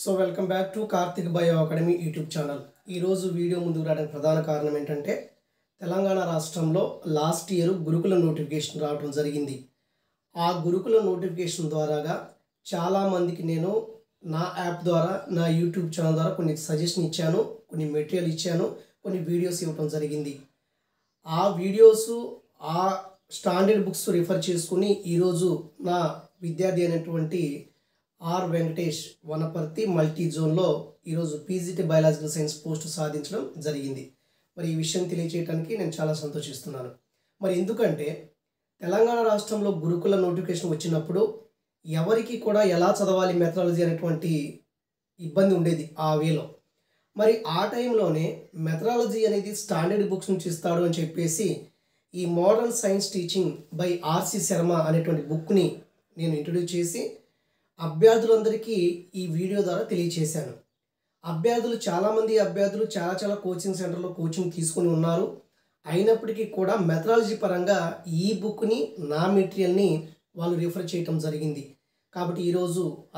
So welcome back to Karthik bio academy YouTube channel. ఈరోజు video ముందుకు రావడానికి ప్రధాన కారణం ఏంటంటే తెలంగాణ రాష్ట్రంలో లాస్ట్ ఇయర్ గురుకుల నోటిఫికేషన్ రావడం జరిగింది. ఆ గురుకుల నోటిఫికేషన్ ద్వారాగా చాలామందికి నేను నా యాప్ ద్వారా నా యూట్యూబ్ ఛానల్ ద్వారా కొన్ని సజెషన్ ఇచ్చాను, కొన్ని మెటీరియల్ ఇచ్చాను, కొన్ని వీడియోస్ ఇవ్వడం జరిగింది. ఆ వీడియోస్ ఆ స్టాండర్డ్ బుక్స్ రిఫర్ చేసుకుని ఈరోజు నా విద్యార్థి అయినటువంటి ఆర్ వెంకటేష్ వనపర్తి మల్టీ జోన్లో ఈరోజు పీజీటీ బయాలజికల్ సైన్స్ పోస్ట్ సాధించడం జరిగింది. మరి ఈ విషయం తెలియచేయడానికి నేను చాలా సంతోషిస్తున్నాను. మరి ఎందుకంటే తెలంగాణ రాష్ట్రంలో గురుకుల నోటిఫికేషన్ వచ్చినప్పుడు ఎవరికి కూడా ఎలా చదవాలి మెథడాలజీ అనేటువంటి ఇబ్బంది ఉండేది ఆ వేలో. మరి ఆ టైంలోనే మెథడాలజీ అనేది స్టాండర్డ్ బుక్స్ నుంచి ఇస్తాడు అని చెప్పేసి ఈ modern science teaching by RC Sharma అనేటువంటి బుక్ని నేను ఇంట్రడ్యూస్ చేసి అభ్యర్థులందరికీ ఈ వీడియో ద్వారా తెలియచేశాను. చాలామంది అభ్యర్థులు చాలా కోచింగ్ సెంటర్లో కోచింగ్ తీసుకుని ఉన్నారు. అయినప్పటికీ కూడా మెథడాలజీ పరంగా ఈ బుక్ని నా మెటీరియల్ని వాళ్ళు రిఫర్ చేయటం జరిగింది. కాబట్టి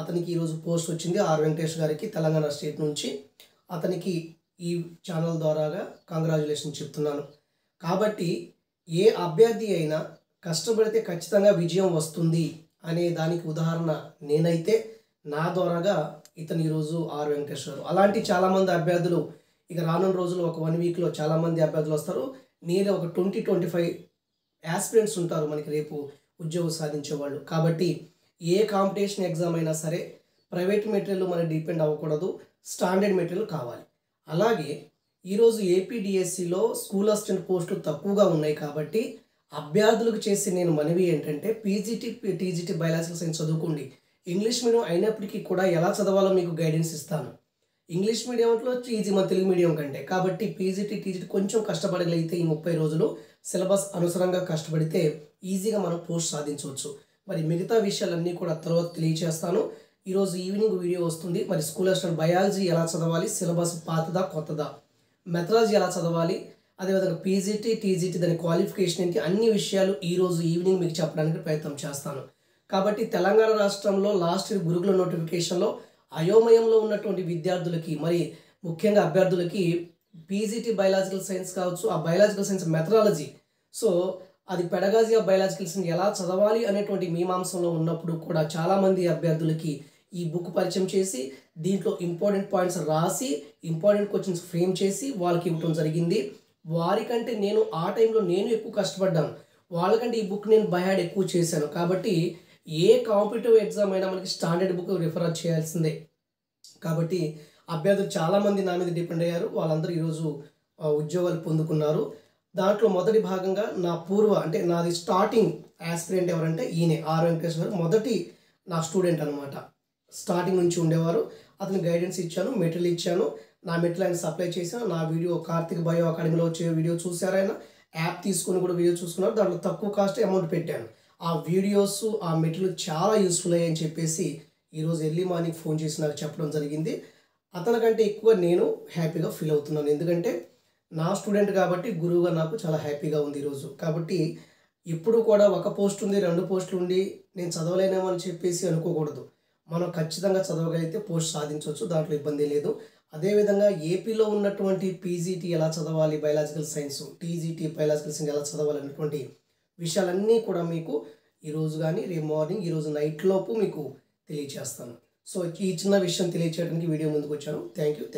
అతనికి ఈరోజు పోస్ట్ వచ్చింది ఆర్ వెంకటేష్ గారికి తెలంగాణ స్టేట్ నుంచి. అతనికి ఈ ఛానల్ ద్వారాగా కంగ్రాచులేషన్ చెప్తున్నాను. కాబట్టి ఏ అభ్యర్థి అయినా కష్టపడితే ఖచ్చితంగా విజయం వస్తుంది అనే దానికి ఉదాహరణ నేనైతే నా ద్వారాగా ఇతను ఈరోజు ఆర్ వెంకటేష్ గారు. అలాంటి చాలామంది అభ్యర్థులు ఇక రానున్న రోజులు ఒక 1 వీక్లో చాలామంది అభ్యర్థులు వస్తారు. నేనే ఒక 20-25 యాస్పిరెంట్స్ ఉంటారు మనకి రేపు ఉద్యోగం సాధించేవాళ్ళు. కాబట్టి ఏ కాంపిటీషన్ ఎగ్జామ్ అయినా సరే ప్రైవేట్ మెటీరియల్ మనకి డిపెండ్ అవ్వకూడదు, స్టాండర్డ్ మెటీరియల్ కావాలి. అలాగే ఈరోజు ఏపీడిఎస్సిలో స్కూల్ అసిస్టెంట్ పోస్టులు తక్కువగా ఉన్నాయి. కాబట్టి అభ్యర్థులకు చేసే నేను మనవి ఏంటంటే టీజీటీ బయాలజికల్ సైన్స్ చదువుకోండి. ఇంగ్లీష్ మీడియం అయినప్పటికీ కూడా ఎలా చదవాలో మీకు గైడెన్స్ ఇస్తాను. ఇంగ్లీష్ మీడియంలో ఈజీ మన తెలుగు మీడియం కంటే. కాబట్టి టీజీటీ కొంచెం కష్టపడగలిగితే ఈ 30 రోజులు సిలబస్ అనుసరంగా కష్టపడితే ఈజీగా మనం పోస్ట్ సాధించవచ్చు. మరి మిగతా విషయాలన్నీ కూడా తర్వాత తెలియచేస్తాను. ఈరోజు ఈవినింగ్ వీడియో వస్తుంది. మరి స్కూల్ అసిస్టెంట్ బయాలజీ ఎలా చదవాలి, సిలబస్ పాతదా కొత్తదా, మెథడాలజీ ఎలా చదవాలి, అదేవిధంగా పీజీటీ టీజీటీ దాని క్వాలిఫికేషన్ ఏంటి, అన్ని విషయాలు ఈరోజు ఈవినింగ్ మీకు చెప్పడానికి ప్రయత్నం చేస్తాను. కాబట్టి తెలంగాణ రాష్ట్రంలో లాస్ట్ ఇయర్ గురుకుల నోటిఫికేషన్లో అయోమయంలో ఉన్నటువంటి విద్యార్థులకి, మరి ముఖ్యంగా అభ్యర్థులకి పీజీటీ బయాలజికల్ సైన్స్ కావచ్చు, ఆ బయాలజికల్ సైన్స్ మెథడాలజీ, సో అది పెడగాజీ ఆఫ్ బయాలజికల్ సైన్స్ ఎలా చదవాలి అనేటువంటి మీమాంసంలో ఉన్నప్పుడు కూడా చాలామంది అభ్యర్థులకి ఈ బుక్ పరిచయం చేసి దీంట్లో ఇంపార్టెంట్ పాయింట్స్ రాసి ఇంపార్టెంట్ క్వశ్చన్స్ ఫ్రేమ్ చేసి వాళ్ళకి ఇవ్వడం జరిగింది. వారికంటే నేను ఆ టైంలో నేను ఎక్కువ కష్టపడ్డాను. వాళ్ళకంటే ఈ బుక్ నేను బై హార్ట్ ఎక్కువ చేశాను. కాబట్టి ఏ కాంపిటేటివ్ ఎగ్జామ్ అయినా మనకి స్టాండర్డ్ బుక్ రిఫర్ చేయాల్సిందే. కాబట్టి అభ్యర్థులు చాలామంది నా మీద డిపెండ్ అయ్యారు. వాళ్ళందరూ ఈరోజు ఉద్యోగాలు పొందుకున్నారు. దాంట్లో మొదటి భాగంగా అంటే నాది స్టార్టింగ్ యాస్పిరెంట్ ఎవరంటే ఈయనే ఆర్ వెంకటేష్ గారు. మొదటి నా స్టూడెంట్ అనమాట. స్టార్టింగ్ నుంచి ఉండేవారు. అతను గైడెన్స్ ఇచ్చాను, మెటీరియల్ ఇచ్చాను. నా మెటీరియల్ ఆయన సప్లై చేశాను. నా వీడియో కార్తిక్ బయో అకాడమీలో వచ్చే వీడియో చూశారు. ఆయన యాప్ తీసుకుని కూడా వీడియో చూసుకున్నారు. దాంట్లో తక్కువ కాస్ట్ అమౌంట్ పెట్టాను. ఆ వీడియోస్ ఆ మెటీరియల్ చాలా యూస్ఫుల్ అయ్యాయని చెప్పేసి ఈరోజు ఎర్లీ మార్నింగ్ ఫోన్ చేసి నాకు చెప్పడం జరిగింది. అతనికంటే ఎక్కువ నేను హ్యాపీగా ఫీల్ అవుతున్నాను. ఎందుకంటే నా స్టూడెంట్ కాబట్టి గురువుగా నాకు చాలా హ్యాపీగా ఉంది ఈరోజు. కాబట్టి ఎప్పుడు కూడా ఒక పోస్ట్ ఉంది, 2 పోస్టులు ఉండి నేను చదవలేనేమో అని చెప్పేసి అనుకోకూడదు. మనం ఖచ్చితంగా చదవగలిగితే పోస్ట్ సాధించవచ్చు, దాంట్లో ఇబ్బంది లేదు. అదేవిధంగా ఏపీలో ఉన్నటువంటి పీజీటీ ఎలా చదవాలి biological science, TGT biological science ఎలా చదవాలి అనేటువంటి విషయాలన్నీ కూడా మీకు ఈరోజు కానీ రేపు మార్నింగ్ ఈరోజు నైట్ లోపు మీకు తెలియజేస్తాను. సో ఈ చిన్న విషయం తెలియచేయడానికి వీడియో ముందుకు వచ్చాను. Thank you.